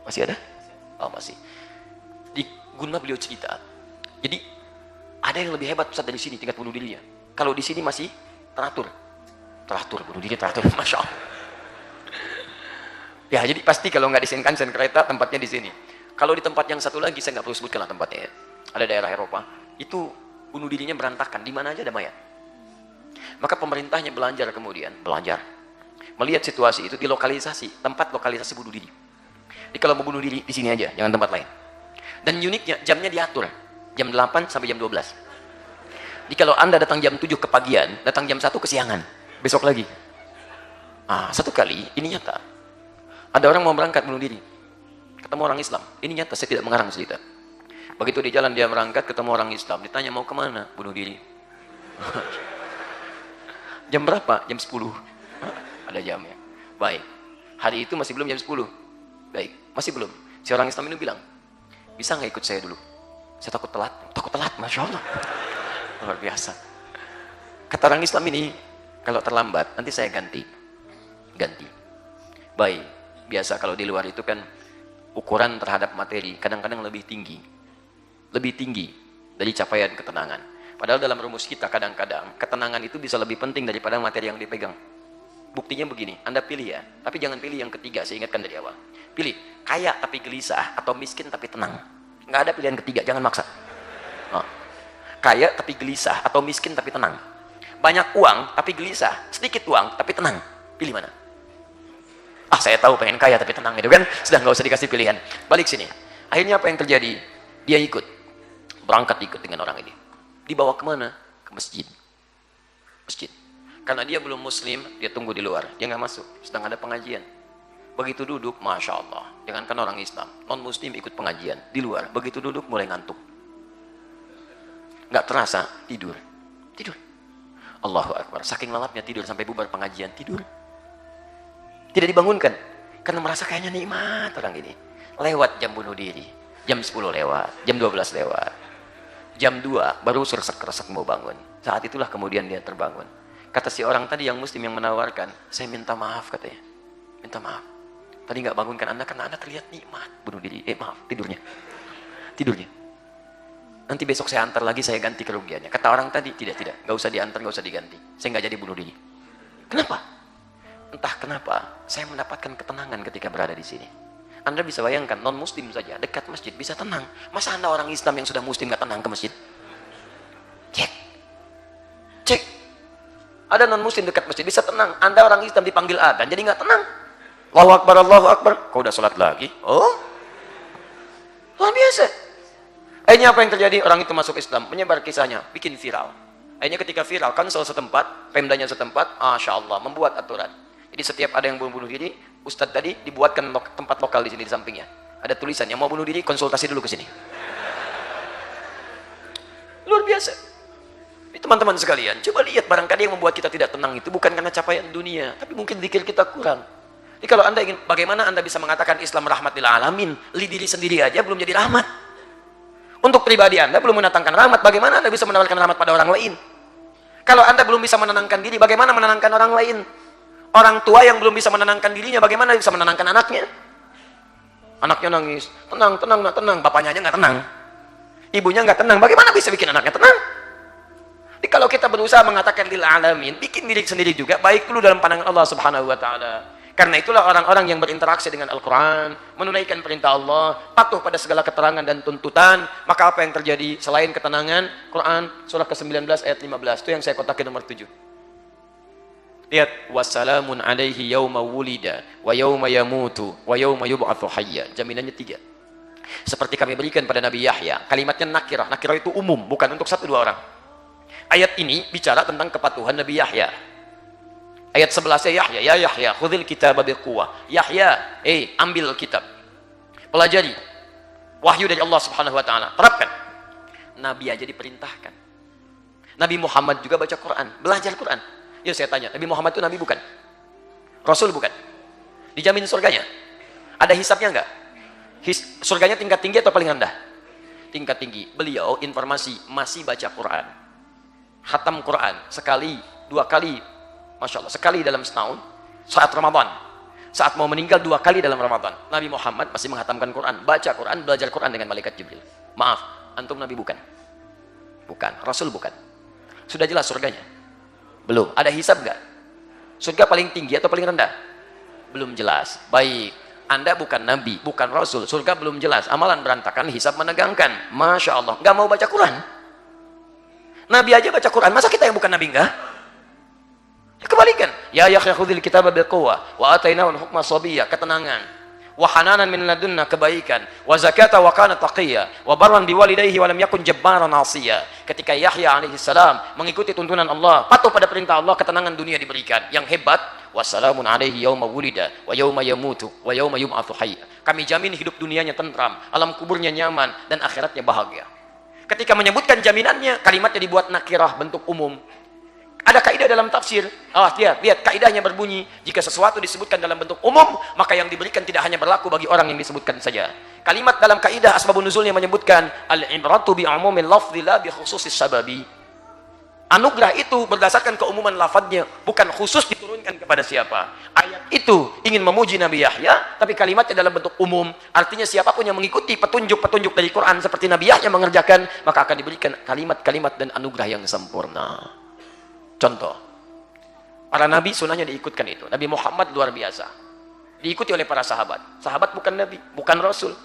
Masih ada? Oh masih. Di Gunma beliau cerita, jadi ada yang lebih hebat Ustaz dari sini tingkat bunuh dirinya. Kalau di sini masih teratur. Teratur, bunuh diri teratur, Masya Allah. Ya jadi pasti kalau nggak di Shinkansen kereta, tempatnya di sini. Kalau di tempat yang satu lagi, saya nggak perlu sebutkan lah tempatnya ya. Ada daerah Eropa, itu bunuh dirinya berantakan, di mana aja ada mayat. Maka pemerintahnya belajar melihat situasi itu, dilokalisasi, tempat lokalisasi bunuh diri. Jadi kalau mau bunuh diri, di sini aja, jangan tempat lain. Dan uniknya, jamnya diatur, jam 8 sampai jam 12. Jadi kalau Anda datang jam 7 kepagian, datang jam 1 kesiangan, besok lagi. Satu kali, ini nyata. Ada orang mau berangkat bunuh diri. Ketemu orang Islam, ini nyata, saya tidak mengarang cerita. Begitu di jalan dia berangkat, ketemu orang Islam, ditanya mau kemana? Bunuh diri. Jam berapa? Jam 10. Ada jamnya. Baik, hari itu masih belum jam 10. Baik, masih belum. Si orang Islam ini bilang, bisa nggak ikut saya dulu? Saya takut telat, Masya Allah. Luar biasa. Kata orang Islam ini, kalau terlambat, nanti saya ganti. Baik, biasa kalau di luar itu kan, ukuran terhadap materi kadang-kadang lebih tinggi dari capaian ketenangan. Padahal dalam rumus kita kadang-kadang ketenangan itu bisa lebih penting daripada materi yang dipegang. Buktinya begini, Anda pilih ya, tapi jangan pilih yang ketiga, saya ingatkan dari awal. Pilih kaya tapi gelisah atau miskin tapi tenang. Nggak ada pilihan ketiga, jangan maksa. Kaya tapi gelisah atau miskin tapi tenang. Banyak uang tapi gelisah, sedikit uang tapi tenang. Pilih mana? Saya tahu pengen kaya tapi tenang gitu kan, sudah nggak usah dikasih pilihan. Balik sini. Akhirnya apa yang terjadi? Dia berangkat ikut dengan orang ini. Dibawa kemana? Ke masjid. Karena dia belum muslim, dia tunggu di luar, dia nggak masuk, sedang ada pengajian. Begitu duduk, Masya Allah, jangankan orang Islam, non muslim ikut pengajian di luar, begitu duduk mulai ngantuk, nggak terasa tidur. Allahu Akbar, saking lelapnya tidur sampai bubar pengajian, tidur, tidak dibangunkan karena merasa kayaknya nikmat orang ini. Lewat jam bunuh diri, jam 10 lewat, jam 12 lewat, jam 2 baru seresek-resek mau bangun. Saat itulah kemudian dia terbangun. Kata si orang tadi yang muslim yang menawarkan, saya minta maaf, katanya, minta maaf, tadi nggak bangunkan Anda karena Anda terlihat nikmat bunuh diri, maaf, tidurnya, nanti besok saya antar lagi, saya ganti kerugiannya. Kata orang tadi, tidak, nggak usah diantar, nggak usah diganti, saya nggak jadi bunuh diri. Kenapa? Entah kenapa saya mendapatkan ketenangan ketika berada di sini. Anda bisa bayangkan, non muslim saja dekat masjid bisa tenang, masa Anda orang Islam yang sudah muslim nggak tenang ke masjid? Cek, ada non muslim dekat masjid bisa tenang, Anda orang Islam dipanggil adzan jadi nggak tenang. Allahu Akbar, Allahu Akbar, kau udah sholat lagi? Oh, luar biasa. Akhirnya apa yang terjadi? Orang itu masuk Islam, menyebar kisahnya, bikin viral. Akhirnya ketika viral, kansel setempat, pemdanya setempat, Masya Allah, membuat aturan. Jadi setiap ada yang bunuh diri, Ustadz tadi dibuatkan tempat lokal di sini di sampingnya. Ada tulisan, yang mau bunuh diri konsultasi dulu ke sini. Luar biasa. Teman-teman sekalian, coba lihat, barangkali yang membuat kita tidak tenang itu bukan karena capaian dunia, tapi mungkin zikir kita kurang. Jadi kalau Anda ingin, bagaimana Anda bisa mengatakan Islam rahmat lil alamin, diri sendiri aja belum jadi rahmat. Untuk pribadi Anda belum mendatangkan rahmat, bagaimana Anda bisa menawarkan rahmat pada orang lain? Kalau Anda belum bisa menenangkan diri, bagaimana menenangkan orang lain? Orang tua yang belum bisa menenangkan dirinya, bagaimana bisa menenangkan anaknya? Anaknya nangis, tenang, bapaknya aja nggak tenang, ibunya nggak tenang, bagaimana bisa bikin anaknya tenang? Jadi kalau kita berusaha mengatakan lil alamin, bikin diri sendiri juga baik dulu dalam pandangan Allah Subhanahu wa taala. Karena itulah orang-orang yang berinteraksi dengan Al-Quran, menunaikan perintah Allah, patuh pada segala keterangan dan tuntutan, maka apa yang terjadi selain ketenangan? Quran surah ke-19 ayat 15, itu yang saya kotakin nomor 7. Lihat, wassalamun alaihi yauma wulida wa yauma yamutu wa yauma yub'atsu hayya. Jaminannya 3. Seperti kami berikan pada Nabi Yahya, kalimatnya nakirah. Nakirah itu umum, bukan untuk 1-2 orang. Ayat ini bicara tentang kepatuhan Nabi Yahya. Ayat 11-nya Yahya, ya Yahya, khudhil kitaba biquwwah. Yahya, ambil kitab. Pelajari. Wahyu dari Allah Subhanahu wa taala. Terapkan. Nabi aja diperintahkan. Nabi Muhammad juga baca Quran, belajar Quran. Ya saya tanya, Nabi Muhammad itu nabi bukan? Rasul bukan? Dijamin surganya? Ada hisabnya enggak? Surganya tingkat tinggi atau paling rendah? Tingkat tinggi. Beliau informasi masih baca Quran. Khatam Quran sekali, 2 kali. Masya Allah, sekali dalam setahun, saat Ramadan. Saat mau meninggal 2 kali dalam Ramadan. Nabi Muhammad masih menghatamkan Quran, baca Quran, belajar Quran dengan malaikat Jibril. Maaf, antum Nabi bukan? Bukan, Rasul bukan. Sudah jelas surganya? Belum. Ada hisab nggak? Surga paling tinggi atau paling rendah? Belum jelas. Baik, Anda bukan Nabi, bukan Rasul, surga belum jelas, amalan berantakan, hisab menegangkan. Masya Allah, nggak mau baca Quran? Nabi aja baca Quran, masa kita yang bukan Nabi enggak? Kebalikan. Ya Yahya khudhil kitaba biquwwah wa atainahu hukma sabiyya, ketenangan. Wa hananan min ladunna, kebaikan. Wa zakata wa kana taqiyya wa barran biwalidayhi wa lam yakun jabbaran 'asiya. Ketika Yahya alaihi salam mengikuti tuntunan Allah, patuh pada perintah Allah, ketenangan dunia diberikan. Yang hebat, wassalamun alaihi yauma wulida wa yauma yamutu wa yauma yub'atsu hayya. Kami jamin hidup dunianya tentram, alam kuburnya nyaman, dan akhiratnya bahagia. Ketika menyebutkan jaminannya, kalimatnya dibuat nakirah, bentuk umum. Ada kaidah dalam tafsir. Lihat kaidahnya berbunyi, jika sesuatu disebutkan dalam bentuk umum, maka yang diberikan tidak hanya berlaku bagi orang yang disebutkan saja. Kalimat dalam kaidah asbabun nuzulnya menyebutkan al-ibratu bi umumil lafzi la bi khususis sababi. Anugerah itu berdasarkan keumuman lafadznya, bukan khusus diturunkan kepada siapa. Ayat itu ingin memuji Nabi Yahya, tapi kalimatnya dalam bentuk umum. Artinya siapapun yang mengikuti petunjuk-petunjuk dari Quran seperti Nabi Yahya mengerjakan, maka akan diberikan kalimat-kalimat dan anugerah yang sempurna. Contoh, para nabi sunnahnya diikutkan itu. Nabi Muhammad luar biasa, diikuti oleh para sahabat. Sahabat bukan nabi, bukan rasul.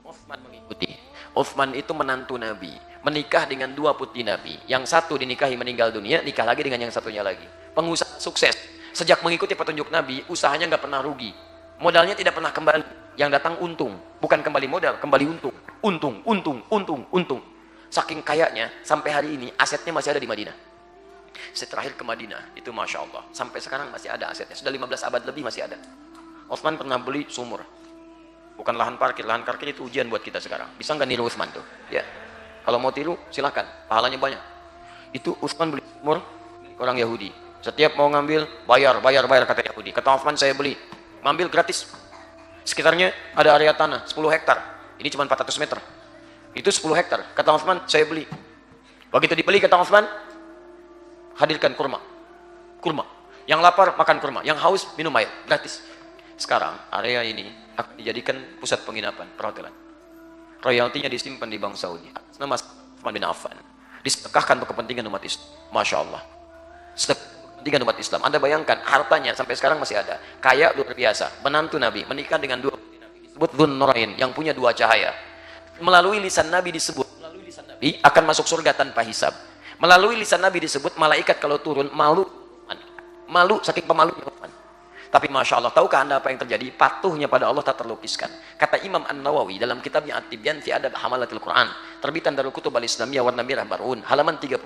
Utsman mengikuti. Utsman itu menantu nabi, menikah dengan 2 putri nabi. Yang satu dinikahi meninggal dunia, nikah lagi dengan yang satunya lagi. Pengusaha sukses. Sejak mengikuti petunjuk nabi, usahanya nggak pernah rugi. Modalnya tidak pernah kembali. Yang datang untung, bukan kembali modal, kembali untung. Untung. Saking kayanya, sampai hari ini asetnya masih ada di Madinah. Saya terakhir ke Madinah, itu Masya Allah. Sampai sekarang masih ada asetnya. Sudah 15 abad lebih masih ada. Utsman pernah beli sumur. Bukan lahan parkir itu ujian buat kita sekarang. Bisa nggak niru Utsman tuh? Ya. Kalau mau tiru, silakan. Pahalanya banyak. Itu Utsman beli sumur orang Yahudi. Setiap mau ngambil, bayar kata Yahudi. Kata Utsman, saya beli. Ngambil gratis. Sekitarnya ada area tanah, 10 hektar. Ini cuma 400 meter. Itu 10 hektar. Kata Utsman, saya beli. Begitu dibeli, kata Utsman, hadirkan kurma. Yang lapar makan kurma, yang haus minum air, gratis. Sekarang area ini akan dijadikan pusat penginapan, perhotelan. Royaltinya disimpan di Bank Saudi. Nama Utsman bin Affan. Disedekahkan untuk kepentingan umat Islam. Masya Allah. Kepentingan umat Islam. Anda bayangkan hartanya sampai sekarang masih ada. Kaya luar biasa. Menantu Nabi menikah dengan dua Nabi. Disebut Dzun Nurain, yang punya dua cahaya. Melalui lisan Nabi disebut. Melalui lisan Nabi akan masuk surga tanpa hisab. Melalui lisan Nabi disebut malaikat kalau turun malu saking pemalunya. Tapi Masya Allah, tahukah Anda apa yang terjadi? Patuhnya pada Allah tak terlukiskan. Kata Imam An-Nawawi dalam kitabnya At-Tibyan fi Adab Hamalatil Quran, terbitan Darul Kutub Al-Islamiyah warna merah Barun, halaman 38,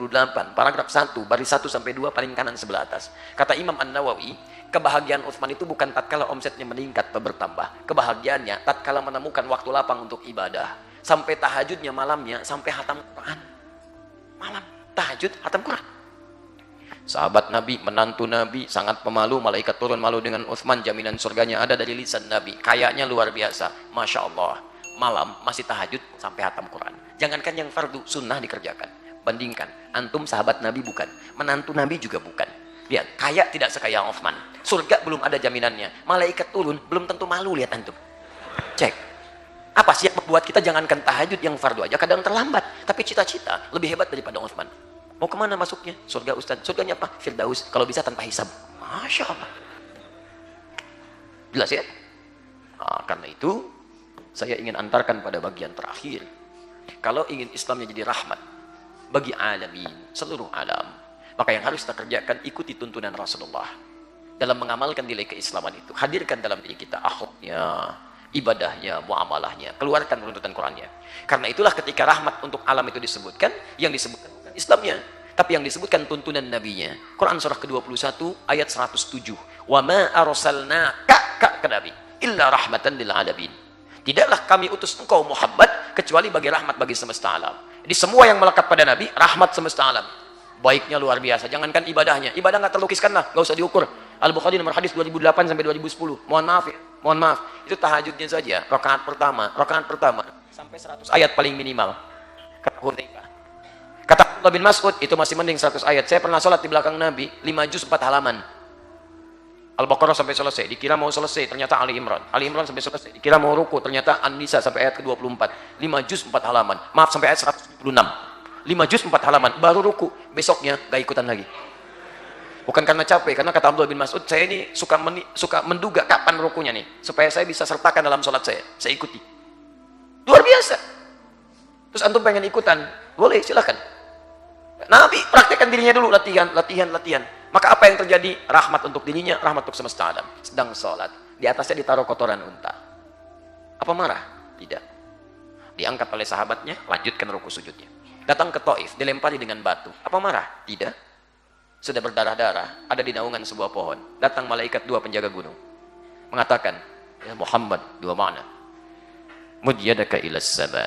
paragraf 1, baris 1 sampai 2 paling kanan sebelah atas. Kata Imam An-Nawawi, kebahagiaan Utsman itu bukan tatkala omsetnya meningkat atau bertambah. Kebahagiaannya tatkala menemukan waktu lapang untuk ibadah. Sampai tahajudnya malamnya, sampai hatam Quran. Malam tahajud, hatam Quran. Sahabat Nabi, menantu Nabi, sangat pemalu, malaikat turun malu dengan Utsman, jaminan surganya ada dari lisan Nabi. Kayaknya luar biasa, Masya Allah. Malam masih tahajud sampai hatam Quran. Jangankan yang fardu, sunnah dikerjakan. Bandingkan, antum sahabat Nabi bukan, menantu Nabi juga bukan. Lihat, kaya tidak sekaya Utsman. Surga belum ada jaminannya. Malaikat turun, belum tentu malu, lihat antum. Cek. Apa sih yang membuat kita jangankan tahajud yang fardu aja kadang terlambat. Tapi cita-cita lebih hebat daripada Utsman. Mau kemana masuknya? Surga Ustaz. Surganya apa? Firdaus. Kalau bisa tanpa hisab. Masya Allah. Jelas ya? Nah, karena itu, saya ingin antarkan pada bagian terakhir. Kalau ingin Islamnya jadi rahmat bagi alamin, seluruh alam, maka yang harus kita kerjakan, ikuti tuntunan Rasulullah. Dalam mengamalkan nilai keislaman itu, hadirkan dalam diri kita akhlaknya, ibadahnya, muamalahnya, keluarkan runtutan Qurannya. Karena itulah ketika rahmat untuk alam itu disebutkan, yang disebutkan bukan Islamnya, tapi yang disebutkan tuntunan nabinya. Quran surah ke-21 ayat 107. Wa ma arsalnaka ka nabi illa rahmatan lil alamin. Tidaklah kami utus engkau Muhammad kecuali bagi rahmat bagi semesta alam. Jadi semua yang melekat pada nabi rahmat semesta alam. Baiknya luar biasa. Jangankan ibadahnya, ibadah nggak terlukiskan lah, nggak usah diukur. Al-Bukhari nomor hadis 2008 sampai 2010. Mohon maaf ya, mohon maaf. Itu tahajudnya saja, rakaat pertama sampai 100 ayat paling minimal. Kata Hudzaifah. Kata Abdullah bin Mas'ud, itu masih mending 100 ayat. Saya pernah sholat di belakang Nabi, 5 juz 4 halaman. Al-Baqarah sampai selesai, dikira mau selesai, ternyata Ali Imran. Ali Imran sampai selesai, dikira mau ruku, ternyata An-Nisa sampai ayat ke-24. 5 juz 4 halaman. Maaf, sampai ayat 176. 5 juz 4 halaman, baru ruku. Besoknya gak ikutan lagi. Bukan karena capek, karena kata Abdullah bin Mas'ud, saya ini suka menduga kapan rukunya nih, supaya saya bisa sertakan dalam sholat saya ikuti. Luar biasa. Terus antum pengen ikutan, boleh, silakan. Nabi praktekkan dirinya dulu, latihan. Maka apa yang terjadi? Rahmat untuk dirinya, rahmat untuk semesta alam. Sedang sholat, di atasnya ditaruh kotoran unta. Apa marah? Tidak. Diangkat oleh sahabatnya, lanjutkan ruku sujudnya. Datang ke Taif, dilempari dengan batu. Apa marah? Tidak. Sudah berdarah-darah, ada di naungan sebuah pohon. Datang malaikat 2 penjaga gunung. Mengatakan, ya Muhammad, 2 makna. Mudiyadaka ilas sama.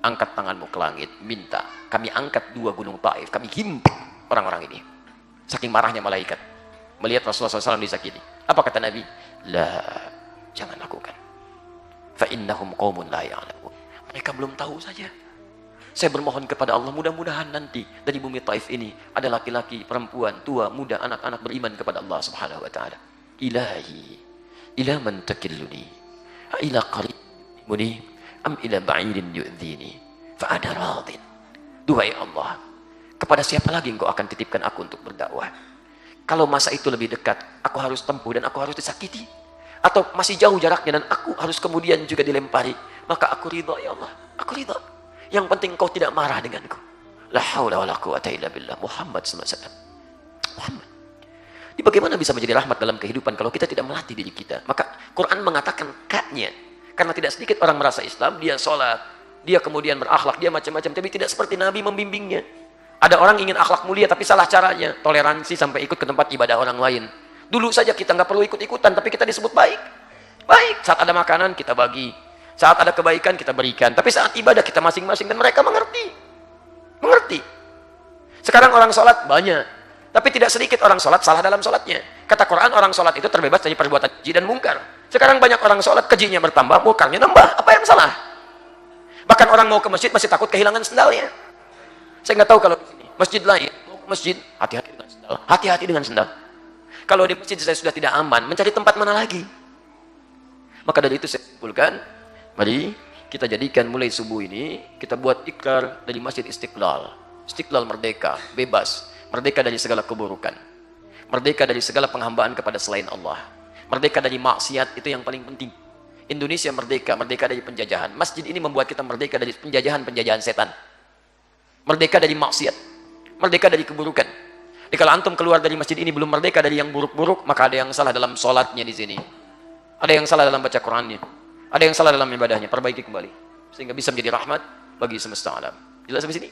Angkat tanganmu ke langit, minta. Kami angkat 2 gunung Taif, kami himpit orang-orang ini. Saking marahnya malaikat. Melihat Rasulullah SAW disakiti. Apa kata Nabi? La, jangan lakukan. Fa'innahum qawmun la ya'lamun. Mereka belum tahu saja. Saya bermohon kepada Allah, mudah-mudahan nanti dari bumi Taif ini ada laki-laki, perempuan, tua, muda, anak-anak beriman kepada Allah Subhanahu wa taala. Ilahi, ila man takilluni, ila qaribuni, am ila ba'idin yu'dhini, fa ana radin. Duhai Allah, kepada siapa lagi engkau akan titipkan aku untuk berdakwah? Kalau masa itu lebih dekat, aku harus tempuh dan aku harus disakiti, atau masih jauh jaraknya dan aku harus kemudian juga dilempari, maka aku ridha ya Allah, aku ridha. Yang penting kau tidak marah denganku. La haula wala quwata illa billah. Muhammad SAW. Muhammad. Ini bagaimana bisa menjadi rahmat dalam kehidupan kalau kita tidak melatih diri kita? Maka Quran mengatakan kaknya. Karena tidak sedikit orang merasa Islam, dia sholat, dia kemudian berakhlak, dia macam-macam, tapi tidak seperti Nabi membimbingnya. Ada orang ingin akhlak mulia tapi salah caranya, toleransi sampai ikut ke tempat ibadah orang lain. Dulu saja kita nggak perlu ikut-ikutan, tapi kita disebut baik. Baik, saat ada makanan kita bagi, saat ada kebaikan kita berikan, tapi saat ibadah kita masing-masing, dan mereka mengerti. Mengerti. Sekarang orang sholat banyak, tapi tidak sedikit orang sholat salah dalam sholatnya. Kata Quran, orang sholat itu terbebas dari perbuatan keji dan mungkar. Sekarang banyak orang sholat, kejinya bertambah, mungkarnya nambah. Apa yang salah? Bahkan orang mau ke masjid masih takut kehilangan sendalnya. Saya nggak tahu kalau di sini masjid lain, mau ke masjid, hati-hati dengan sendal. Hati-hati dengan sendal. Kalau di masjid saya sudah tidak aman, mencari tempat mana lagi? Maka dari itu saya simpulkan, mari kita jadikan mulai subuh ini, kita buat ikrar dari Masjid Istiqlal. Istiqlal merdeka, bebas, merdeka dari segala keburukan, merdeka dari segala penghambaan kepada selain Allah, merdeka dari maksiat, itu yang paling penting. Indonesia merdeka, merdeka dari penjajahan. Masjid ini membuat kita merdeka dari penjajahan-penjajahan setan. Merdeka dari maksiat, merdeka dari keburukan. Jadi kalau antum keluar dari masjid ini belum merdeka dari yang buruk-buruk, maka ada yang salah dalam sholatnya di sini. Ada yang salah dalam baca Qurannya. Ada yang salah dalam ibadahnya. Perbaiki kembali. Sehingga bisa menjadi rahmat bagi semesta alam. Jelas sampai sini?